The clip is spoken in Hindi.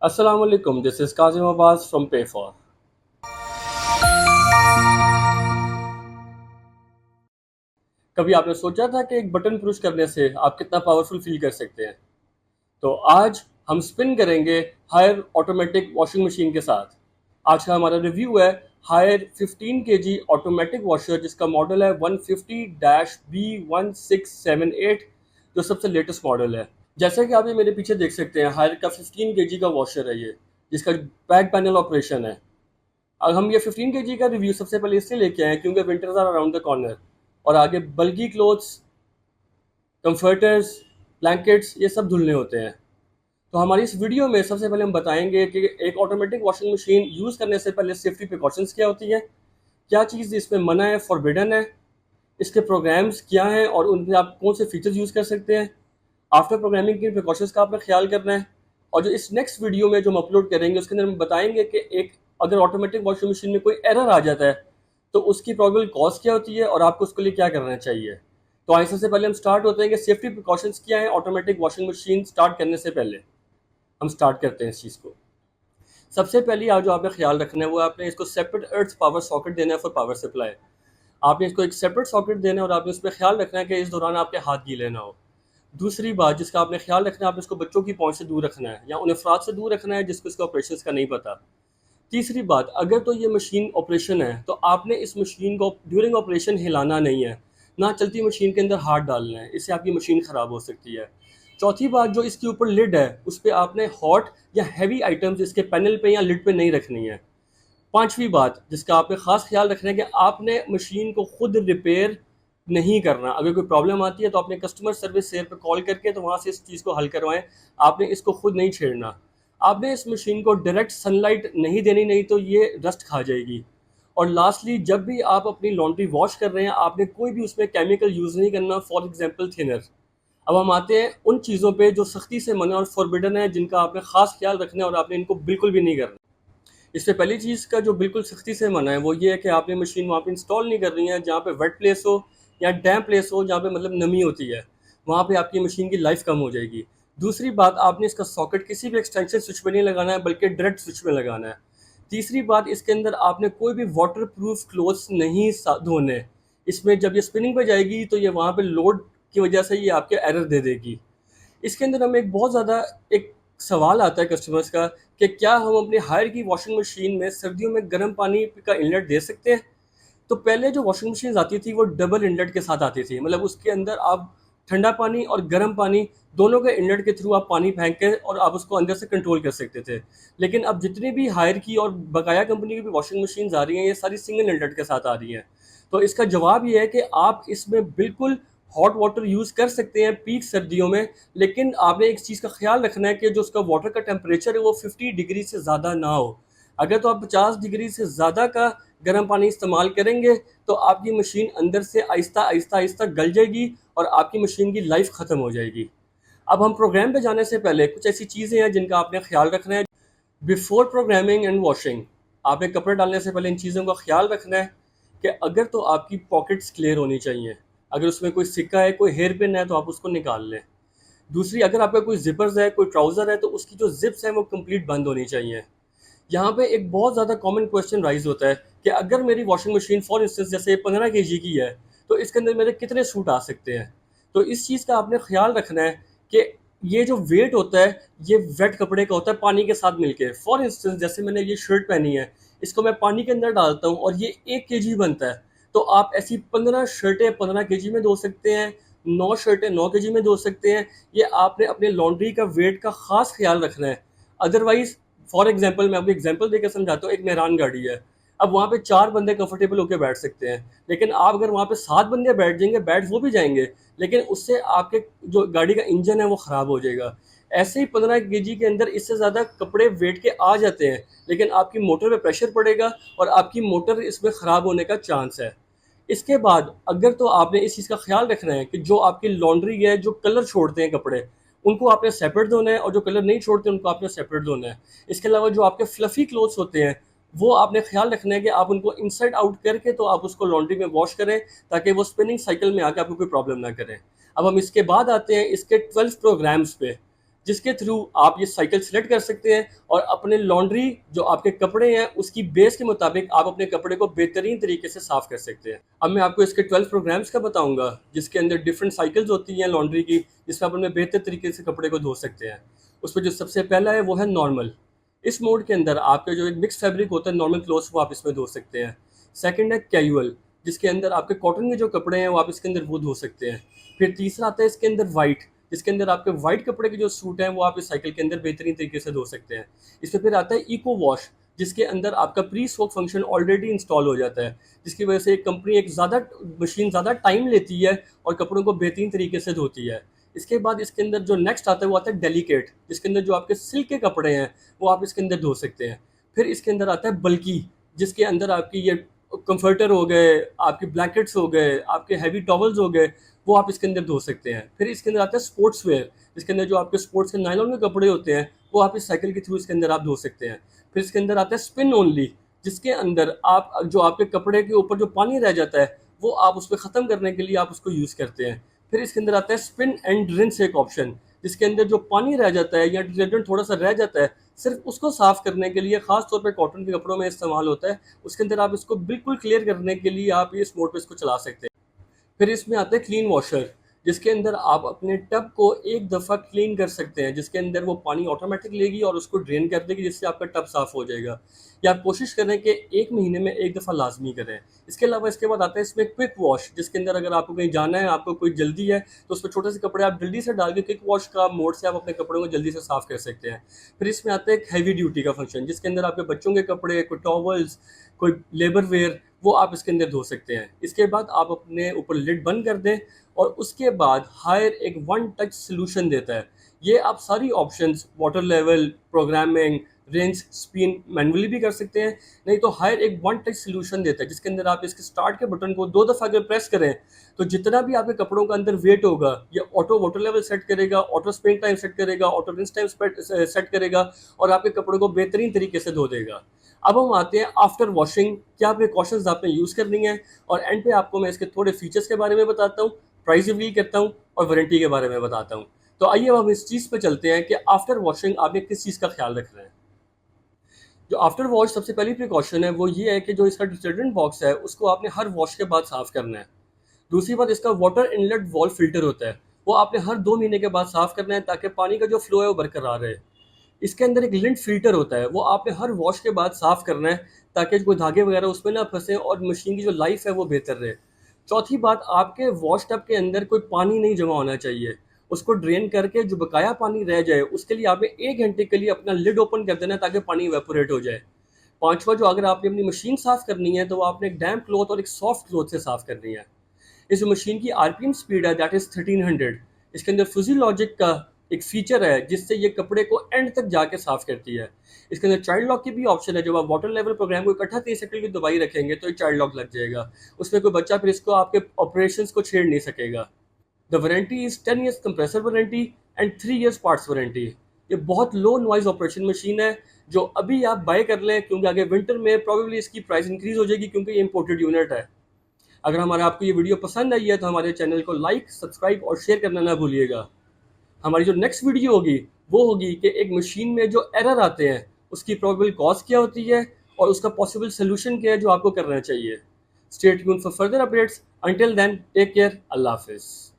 Assalamu alaikum. This is Kazim Abbas from Payfor. कभी आपने सोचा था कि एक बटन पुश करने से आप कितना पावरफुल फील कर सकते हैं? तो आज हम स्पिन करेंगे हायर ऑटोमेटिक वॉशिंग मशीन के साथ। आज का हमारा रिव्यू है हायर 15 केजी ऑटोमेटिक वॉशर जिसका मॉडल है 150-B1678 जो सबसे लेटेस्ट मॉडल है। जैसा कि आप ये मेरे पीछे देख सकते हैं, हायर का 15 केजी का वॉशर है ये, जिसका बैक पैनल ऑपरेशन है। अब हम ये 15 केजी का रिव्यू सबसे पहले इसलिए लेके आए हैं क्योंकि winters are around the corner और आगे बल्कि क्लोथ्स, कंफर्टर्स, ब्लैंकेट्स ये सब धुलने होते हैं। तो हमारी इस वीडियो में सबसे पहले हम बताएंगे कि एक ऑटोमेटिक वॉशिंग मशीन यूज़ करने से पहले सेफ्टी प्रिकॉशंस क्या होती है, क्या चीज़ इसमें मना है, फॉरबिडन है, इसके प्रोग्राम्स क्या हैं और उन पर आप कौन से फीचर्स यूज़ कर सकते हैं, आफ्टर प्रोग्रामिंग के प्रिकॉशंस का आपने ख्याल करना है। और जो इस नेक्स्ट वीडियो में जो हम अपलोड करेंगे उसके अंदर हम बताएंगे कि एक अगर ऑटोमेटिक वॉशिंग मशीन में कोई एरर आ जाता है तो उसकी प्रॉबेबल कॉज क्या होती है और आपको उसके लिए क्या करना चाहिए। तो आइए सबसे पहले हम स्टार्ट होते हैं कि सेफ्टी प्रिकॉशंस क्या है ऑटोमेटिक वॉशिंग मशीन स्टार्ट करने से पहले। हम स्टार्ट करते हैं इस चीज़ को। सबसे पहले आज जो आपने ख्याल रखना है वो आपने इसको सेपरेट अर्थ पावर सॉकेट देना है फॉर पावर सप्लाई। आपने इसको एक सेपरेट सॉकेट देना है और आपने उसमें ख्याल रखना है कि इस दौरान आपके हाथ गीले ना हो। दूसरी बात जिसका आपने ख्याल रखना है, आपने इसको बच्चों की पहुंच से दूर रखना है या उन अफराद से दूर रखना है जिसको इसका ऑपरेशन का नहीं पता। तीसरी बात, अगर तो ये मशीन ऑपरेशन है तो आपने इस मशीन को ड्यूरिंग ऑपरेशन हिलाना नहीं है, ना चलती मशीन के अंदर हाथ डालना है, इससे आपकी मशीन ख़राब हो सकती है। चौथी बात, जो इसके ऊपर लिड है उस पर आपने हॉट या हैवी आइटम्स इसके पैनल पे या लिड पे नहीं रखनी है। पांचवी बात जिसका आपने ख़ास ख्याल रखना है कि आपने मशीन को खुद रिपेयर नहीं करना। अगर कोई प्रॉब्लम आती है तो अपने कस्टमर सर्विस सेल पर कॉल करके तो वहाँ से इस चीज़ को हल करवाएं। आपने इसको खुद नहीं छेड़ना। आपने इस मशीन को डायरेक्ट सनलाइट नहीं देनी, नहीं तो ये रस्ट खा जाएगी। और लास्टली, जब भी आप अपनी लॉन्ड्री वॉश कर रहे हैं आपने कोई भी उसमें केमिकल यूज़ नहीं करना, फॉर एग्जांपल थिनर। अब हम आते हैं उन चीज़ों पे जो सख्ती से मना और फॉरबिडन है, जिनका आपने ख़ास ख्याल रखना है और आपने इनको बिल्कुल भी नहीं करना। इससे पहली चीज़ का जो बिल्कुल सख्ती से मना है वो ये है कि आपने मशीन वहाँ पे इंस्टॉल नहीं कर रही है जहाँ पे वेट प्लेस हो या डैम प्लेस हो, जहाँ पे मतलब नमी होती है। वहाँ पे आपकी मशीन की लाइफ कम हो जाएगी। दूसरी बात, आपने इसका सॉकेट किसी भी एक्सटेंशन स्विच में नहीं लगाना है बल्कि डायरेक्ट स्विच में लगाना है। तीसरी बात, इसके अंदर आपने कोई भी वाटर प्रूफ क्लोथ्स नहीं धोने। इसमें जब ये स्पिनिंग पे जाएगी तो ये वहाँ पे लोड की वजह से ये आपके एरर दे देगी। इसके अंदर हमें एक बहुत ज़्यादा एक सवाल आता है कस्टमर्स का कि क्या हम अपने हायर की वॉशिंग मशीन में सर्दियों में गर्म पानी का इनलेट दे सकते हैं। तो पहले जो वॉशिंग मशीन आती थी वो डबल इनलेट के साथ आती थी, मतलब उसके अंदर आप ठंडा पानी और गर्म पानी दोनों के इनलेट के थ्रू आप पानी फेंक के और आप उसको अंदर से कंट्रोल कर सकते थे। लेकिन अब जितनी भी हायर की और बकाया कंपनी की भी वॉशिंग मशीन आ रही हैं ये सारी सिंगल इनलेट के साथ आ रही हैं। तो इसका जवाब ये है कि आप इसमें बिल्कुल हॉट वाटर यूज़ कर सकते हैं पीक सर्दियों में, लेकिन आपने एक चीज़ का ख्याल रखना है कि जो उसका वाटर का टेम्परेचर है वो 50 डिग्री से ज़्यादा ना हो। अगर तो आप 50 डिग्री से ज़्यादा का गर्म पानी इस्तेमाल करेंगे तो आपकी मशीन अंदर से आहिस्ता आहिस्ता आहिस्ता गल जाएगी और आपकी मशीन की लाइफ ख़त्म हो जाएगी। अब हम प्रोग्राम पे जाने से पहले कुछ ऐसी चीज़ें हैं जिनका आपने ख्याल रखना है। बिफोर प्रोग्रामिंग एंड वॉशिंग, आपने कपड़े डालने से पहले इन चीज़ों का ख्याल रखना है कि अगर तो आपकी पॉकेट्स क्लियर होनी चाहिए। अगर उसमें कोई सिक्का है, कोई हेयर पिन है तो आप उसको निकाल लें। दूसरी, अगर आपका कोई जिपर्स है, कोई ट्राउज़र है तो उसकी जो जिप्स हैं वो कंप्लीट बंद होनी चाहिए। यहाँ पे एक बहुत ज़्यादा कॉमन क्वेश्चन राइज होता है कि अगर मेरी वॉशिंग मशीन फॉर इंस्टेंस जैसे 15 केजी की है तो इसके अंदर मेरे कितने सूट आ सकते हैं। तो इस चीज़ का आपने ख्याल रखना है कि ये जो वेट होता है ये वेट कपड़े का होता है पानी के साथ मिलके। फॉर इंस्टेंस जैसे मैंने ये शर्ट पहनी है, इसको मैं पानी के अंदर डालता हूँ और ये 1 केजी बनता है। तो आप ऐसी 15 शर्टें 15 केजी में धो सकते हैं, 9 शर्टें 9 केजी में धो सकते हैं। ये आपने अपने लॉन्ड्री का वेट का ख़ास ख्याल रखना है। अदरवाइज, फॉर एग्जाम्पल मैं आपको एग्जाम्पल देकर समझाता हूँ। एक मेहरान गाड़ी है, अब वहाँ पे 4 बंदे कंफर्टेबल होकर बैठ सकते हैं, लेकिन आप अगर वहाँ पे 7 बंदे बैठ जाएंगे, बैठ वो भी जाएंगे, लेकिन उससे आपके जो गाड़ी का इंजन है वो ख़राब हो जाएगा। ऐसे ही 15 केजी के अंदर इससे ज़्यादा कपड़े वेट के आ जाते हैं, लेकिन आपकी मोटर पे प्रेशर पड़ेगा और आपकी मोटर इसमें ख़राब होने का चांस है। इसके बाद अगर तो आपने इस चीज़ का ख्याल रखना है कि जो आपकी लॉन्ड्री है, जो कलर छोड़ते हैं कपड़े, उनको आपने सेपरेट धोना है और जो कलर नहीं छोड़ते उनको आपने सेपरेट धोना है। इसके अलावा जो आपके फ्लफ़ी क्लोथ्स होते हैं वो आपने ख्याल रखना है कि आप उनको इनसाइड आउट करके तो आप उसको लॉन्ड्री में वॉश करें ताकि वो स्पिनिंग साइकिल में आके आपको कोई प्रॉब्लम ना करें। अब हम इसके बाद आते हैं इसके 12 प्रोग्राम्स पे। जिसके थ्रू आप ये साइकिल सेलेक्ट कर सकते हैं और अपने लॉन्ड्री जो आपके कपड़े हैं उसकी बेस के मुताबिक आप अपने कपड़े को बेहतरीन तरीके से साफ़ कर सकते हैं। अब मैं आपको इसके 12 प्रोग्राम्स का बताऊंगा जिसके अंदर डिफरेंट साइकिल्स होती हैं लॉन्ड्री की, जिसमें आप अपने बेहतर तरीके से कपड़े को धो सकते हैं। उसमें जो सबसे पहला है वो है नॉर्मल। इस मोड के अंदर आपके जो एक मिक्स फैब्रिक होता है नॉर्मल क्लोथ्स वो आप इसमें धो सकते हैं। सेकंड है कैजुअल, जिसके अंदर आपके कॉटन के जो कपड़े हैं वो आप इसके अंदर वो धो सकते हैं। फिर तीसरा आता है इसके अंदर वाइट, जिसके अंदर आपके वाइट कपड़े के जो सूट हैं वो आप इस साइकिल के अंदर बेहतरीन तरीके से धो सकते हैं। इसमें फिर आता है इको वॉश, जिसके अंदर आपका प्री सोक फंक्शन ऑलरेडी इंस्टॉल हो जाता है, जिसकी वजह से एक कंपनी एक ज़्यादा मशीन ज़्यादा टाइम लेती है और कपड़ों को बेहतरीन तरीके से धोती है। इसके बाद इसके अंदर जो नेक्स्ट आता है वो आता है डेलिकेट, जिसके अंदर जो आपके सिल्क के कपड़े हैं वो आप इसके अंदर धो सकते हैं। फिर इसके अंदर आता है बल्कि, जिसके अंदर आपकी ये कंफर्टर हो गए, आपके ब्लैंकेट्स हो गए, आपके हैवी टॉवल्स हो गए, वो आप इसके अंदर धो सकते हैं। फिर इसके अंदर आता है स्पोर्ट्स वेयर, जिसके अंदर जो आपके स्पोर्ट्स के नायलॉन के कपड़े होते हैं वो आप इस साइकिल के थ्रू इसके अंदर आप धो सकते हैं। फिर इसके अंदर आता है स्पिन ओनली, जिसके अंदर आप जो आपके कपड़े के ऊपर जो पानी रह जाता है वो आप उस पर ख़त्म करने के लिए आप उसको यूज़ करते हैं। फिर इसके अंदर आता है स्पिन एंड रिंस एक ऑप्शन, जिसके अंदर जो पानी रह जाता है या डिटर्जेंट थोड़ा सा रह जाता है सिर्फ उसको साफ़ करने के लिए, ख़ास तौर पे कॉटन के कपड़ों में इस्तेमाल होता है, उसके अंदर आप इसको बिल्कुल क्लियर करने के लिए आप ये इस मोड पे इसको चला सकते हैं। फिर इसमें आता है क्लीन वॉशर, जिसके अंदर आप अपने टब को एक दफ़ा क्लीन कर सकते हैं, जिसके अंदर वो पानी ऑटोमेटिक लेगी और उसको ड्रेन कर देगी, जिससे आपका टब साफ़ हो जाएगा। या आप कोशिश करें कि 1 महीने में 1 दफ़ा लाज़मी करें। इसके अलावा इसके बाद आता है इसमें क्विक वॉश, जिसके अंदर अगर आपको कहीं जाना है, आपको कोई जल्दी है, तो उसमें छोटे से कपड़े आप जल्दी से डाल के क्विक वॉश का मोड से आप अपने कपड़ों को जल्दी से साफ़ कर सकते हैं। फिर इसमें आता है एक हैवी ड्यूटी का फंक्शन, जिसके अंदर आपके बच्चों के कपड़े, कोई टॉवल्स, कोई लेबर वेयर, वो आप इसके अंदर धो सकते हैं। इसके बाद आप अपने ऊपर लिड बंद कर दें और उसके बाद हायर एक वन टच सॉल्यूशन देता है। ये आप सारी options water level, programming, rinse, spin manually भी कर सकते हैं, नहीं तो हायर एक वन टच सॉल्यूशन देता है, जिसके अंदर आप इसके स्टार्ट के बटन को 2 दफ़ा अगर प्रेस करें तो जितना भी आपके कपड़ों का अंदर वेट होगा ये ऑटो वाटर लेवल सेट करेगा, ऑटो स्पिन टाइम सेट करेगा, ऑटो रिंस टाइम सेट करेगा और आपके कपड़ों को बेहतरीन तरीके से धो देगा। अब हम आते हैं आफ्टर वॉशिंग, क्या प्रिकॉशंस आपने यूज़ करनी है, और एंड पे आपको मैं इसके थोड़े फीचर्स के बारे में बताता हूँ, प्राइस रिवील करता हूँ और वारंटी के बारे में बताता हूँ। तो आइए अब हम इस चीज़ पे चलते हैं कि आफ्टर वॉशिंग आपने किस चीज़ का ख्याल रखना है। जो आफ्टर वॉश सबसे पहली प्रिकॉशन है वो ये है कि जो इसका डिटर्जेंट बॉक्स है उसको आपने हर वॉश के बाद साफ़ करना है। दूसरी बात, इसका वाटर इनलेट वॉल फिल्टर होता है, वो आपने हर 2 महीने के बाद साफ़ करना है ताकि पानी का जो फ्लो है वो बरकरार रहे। इसके अंदर एक लिंट फिल्टर होता है, वो आपने हर वॉश के बाद साफ़ करना है ताकि कोई धागे वगैरह उसमें ना फंसे और मशीन की जो लाइफ है वो बेहतर रहे। चौथी बात, आपके वॉश टब के अंदर कोई पानी नहीं जमा होना चाहिए, उसको ड्रेन करके जो बकाया पानी रह जाए उसके लिए आपने 1 घंटे के लिए अपना लिड ओपन कर देना है ताकि पानी इवेपोरेट हो जाए। पांचवा, जो अगर आपने अपनी मशीन साफ़ करनी है तो वो आपने एक डैम्प क्लॉथ और एक सॉफ्ट क्लॉथ से साफ़ करनी है। इस मशीन की आरपीएम स्पीड है दैट इज़ 1300। इसके अंदर फिजियोलॉजिक का एक फीचर है जिससे ये कपड़े को एंड तक जाके साफ करती है। इसके अंदर चाइल्ड लॉक की भी ऑप्शन है, जब आप वाटर लेवल प्रोग्राम को इकट्ठा 30 सेकंड की दबाई रखेंगे तो ये चाइल्ड लॉक लग जाएगा, उसमें कोई बच्चा फिर इसको आपके ऑपरेशन को छेड़ नहीं सकेगा। The warranty is 10 years compressor warranty and 3 years parts warranty. ये बहुत लो नॉइज ऑपरेशन मशीन है जो अभी आप बाय कर लें, क्योंकि आगे विंटर में प्रॉब्लली इसकी प्राइस इंक्रीज हो जाएगी क्योंकि ये इंपोर्टेड यूनिट है। अगर हमारे आपको ये वीडियो पसंद आई है तो हमारे चैनल को लाइक, सब्सक्राइब और शेयर करना ना भूलिएगा। हमारी जो नेक्स्ट वीडियो होगी वो होगी कि एक मशीन में जो एरर आते हैं उसकी प्रोबेबल कॉज क्या होती है और उसका पॉसिबल सोल्यूशन क्या है जो आपको करना चाहिए। Stay tuned for further updates. Until then take care, अल्लाह हाफिज़।